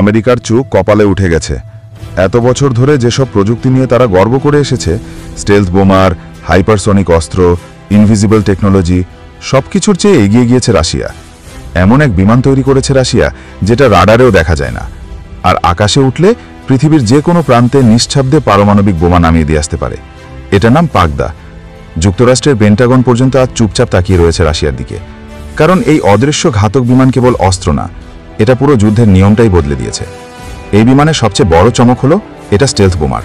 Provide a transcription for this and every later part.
আমেরিকার চোখ কপালে উঠে গেছে। এত বছর ধরে যেসব প্রযুক্তি নিয়ে তারা গর্ব করে এসেছে, স্টেলথ বোমার, হাইপারসনিক অস্ত্র, ইনভিজিবল টেকনোলজি, সবকিছুর চেয়ে এগিয়ে গিয়েছে রাশিয়া। এমন এক বিমান তৈরি করেছে রাশিয়া যেটা রাডারেও দেখা যায় না, আর আকাশে উঠলে পৃথিবীর যে কোনো প্রান্তে নিঃশব্দে পারমাণবিক বোমা নামিয়ে দিয়ে আসতে পারে। এটার নাম পাগদা। যুক্তরাষ্ট্রের পেন্টাগন পর্যন্ত আজ চুপচাপ তাকিয়ে রয়েছে রাশিয়ার দিকে, কারণ এই অদৃশ্য ঘাতক বিমান কেবল অস্ত্র না, এটা পুরো যুদ্ধের নিয়মটাই বদলে দিয়েছে। এই বিমানের সবচেয়ে বড় চমক হলো এটা স্টেলথ বোমার।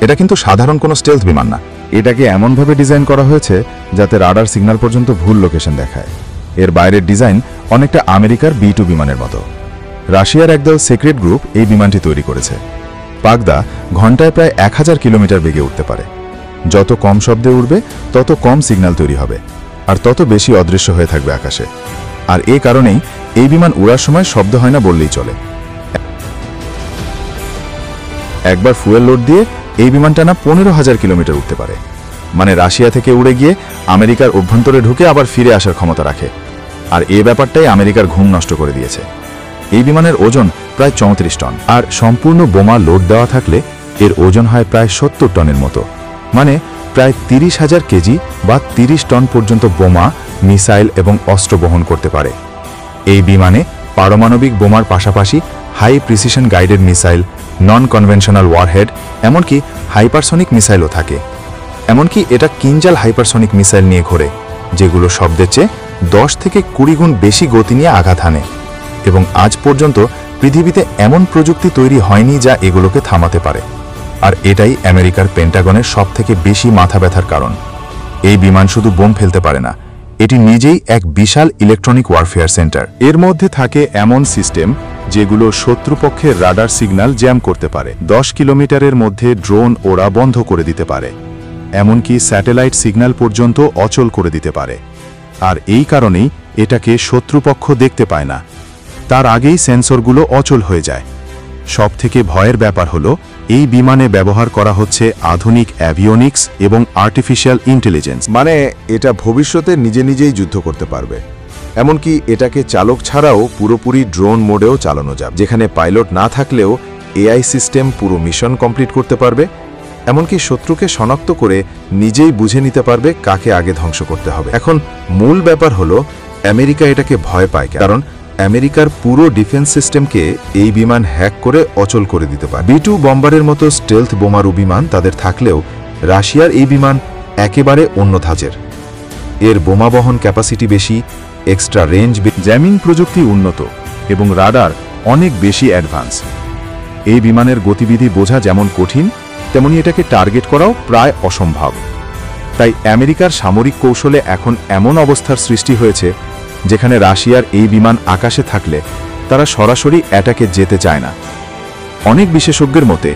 এটা কিন্তু সাধারণ কোনো স্টেলথ বিমান না, এটাকে এমনভাবে ডিজাইন করা হয়েছে যাতে রাডার সিগন্যাল পর্যন্ত ভুল লোকেশন দেখায়। এর বাইরের ডিজাইন অনেকটা আমেরিকার B-2 বিমানের মতো। রাশিয়ার একদল সিক্রেট গ্রুপ এই বিমানটি তৈরি করেছে। পাগদা ঘন্টায় প্রায় 1000 কিলোমিটার বেগে উঠতে পারে। যত কম শব্দে উড়বে তত কম সিগন্যাল তৈরি হবে, আর তত বেশি অদৃশ্য হয়ে থাকবে আকাশে। আর এই কারণেই এই বিমান উড়ার সময় শব্দ হয় না বললেই চলে। একবার ফুয়েল লোড দিয়ে এই বিমানটা না 15,000 কিলোমিটার উঠতে পারে। মানে রাশিয়া থেকে উড়ে গিয়ে আমেরিকার অভ্যন্তরে ঢুকে আবার ফিরে আসার ক্ষমতা রাখে। আর এই ব্যাপারটাই আমেরিকার ঘুম নষ্ট করে দিয়েছে। এই বিমানের ওজন প্রায় 34 টন, আর সম্পূর্ণ বোমা লোড দেওয়া থাকলে এর ওজন হয় প্রায় 70 টনের মতো। মানে প্রায় 30,000 কেজি বা 30 টন পর্যন্ত বোমা, মিসাইল এবং অস্ত্র বহন করতে পারে। এই বিমানে পারমাণবিক বোমার পাশাপাশি high precision guided missile, non conventional warhead, এমনকি হাইপারসনিক মিসাইলও থাকে। এমনকি এটা কিঞ্জাল হাইপারসনিক মিসাইল নিয়ে ঘোরে, যেগুলো শব্দের চেয়ে 10 থেকে 20 গুণ বেশি গতি নিয়ে আঘাত হানে। এবং আজ পর্যন্ত পৃথিবীতে এমন প্রযুক্তি তৈরি হয়নি যা এগুলোকে থামাতে পারে। আর এটাই আমেরিকার পেন্টাগনের সবথেকে বেশি মাথা ব্যথার কারণ। এই বিমান শুধু বোম ফেলতে পারে না, এটি নিজেই এক বিশাল ইলেকট্রনিক ওয়ারফেয়ার সেন্টার। এর মধ্যে থাকে এমন সিস্টেম যেগুলো শত্রুপক্ষের রাডার সিগন্যাল জ্যাম করতে পারে, 10 কিলোমিটারের মধ্যে ড্রোন ওড়া বন্ধ করে দিতে পারে, এমনকি স্যাটেলাইট সিগন্যাল পর্যন্ত অচল করে দিতে পারে। আর এই কারণেই এটাকে শত্রুপক্ষ দেখতে পায় না, তার আগেই সেন্সরগুলো অচল হয়ে যায়। সবথেকে ভয়ের ব্যাপার হলো এই বিমানে ব্যবহার করা হচ্ছে আধুনিক অ্যাভিওনিক্স এবং আর্টিফিশিয়াল ইন্টেলিজেন্স। মানে এটা ভবিষ্যতে নিজে নিজেই যুদ্ধ করতে পারবে। এমনকি এটাকে চালক ছাড়াও পুরোপুরি ড্রোন মোডেও চালানো যাবে, যেখানে পাইলট না থাকলেও AI সিস্টেম পুরো মিশন কমপ্লিট করতে পারবে। এমনকি শত্রুকে শনাক্ত করে নিজেই বুঝে নিতে পারবে কাকে আগে ধ্বংস করতে হবে। এখন মূল ব্যাপার হলো আমেরিকা এটাকে ভয় পায়, কারণ আমেরিকার পুরো ডিফেন্স সিস্টেমকে এই বিমান হ্যাক করে অচল করে দিতে পারে। B-2 বম্বারের মতো স্টেলথ বোমারু বিমান তাদের থাকলেও রাশিয়ার এই বিমান একেবারে অন্য ধাঁচের। এর বোমা বহন ক্যাপাসিটি বেশি, এক্সট্রা রেঞ্জ, জ্যামিং প্রযুক্তি উন্নত এবং রাডার অনেক বেশি অ্যাডভান্স। এই বিমানের গতিবিধি বোঝা যেমন কঠিন, তেমনি এটাকে টার্গেট করাও প্রায় অসম্ভব। তাই আমেরিকার সামরিক কৌশলে এখন এমন অবস্থার সৃষ্টি হয়েছে যেখানে রাশিয়ার এই বিমান আকাশে থাকলে তারা সরাসরি অ্যাটাকে যেতে চায় না। অনেক বিশেষজ্ঞের মতে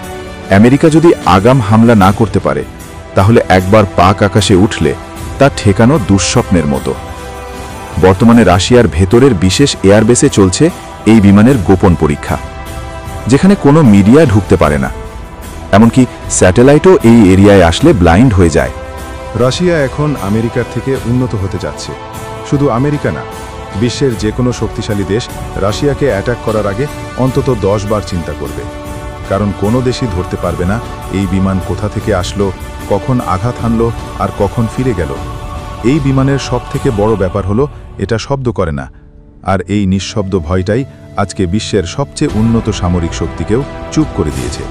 আমেরিকা যদি আগাম হামলা না করতে পারে, তাহলে একবার পাক আকাশে উঠলে তা ঠেকানো দুঃস্বপ্নের মতো। বর্তমানে রাশিয়ার ভেতরের বিশেষ এয়ারবেসে চলছে এই বিমানের গোপন পরীক্ষা, যেখানে কোনো মিডিয়া ঢুকতে পারে না, এমনকি স্যাটেলাইটও এই এরিয়ায় আসলে ব্লাইন্ড হয়ে যায়। রাশিয়া এখন আমেরিকার থেকে উন্নত হতে যাচ্ছে। শুধু আমেরিকা না, বিশ্বের যে কোনো শক্তিশালী দেশ রাশিয়াকে অ্যাটাক করার আগে অন্তত 10 বার চিন্তা করবে, কারণ কোনো দেশই ধরতে পারবে না এই বিমান কোথা থেকে আসলো, কখন আঘাত হানলো আর কখন ফিরে গেল। এই বিমানের সবথেকে বড় ব্যাপার হলো এটা শব্দ করে না, আর এই নিঃশব্দ ভয়টাই আজকে বিশ্বের সবচেয়ে উন্নত সামরিক শক্তিকেও চুপ করে দিয়েছে।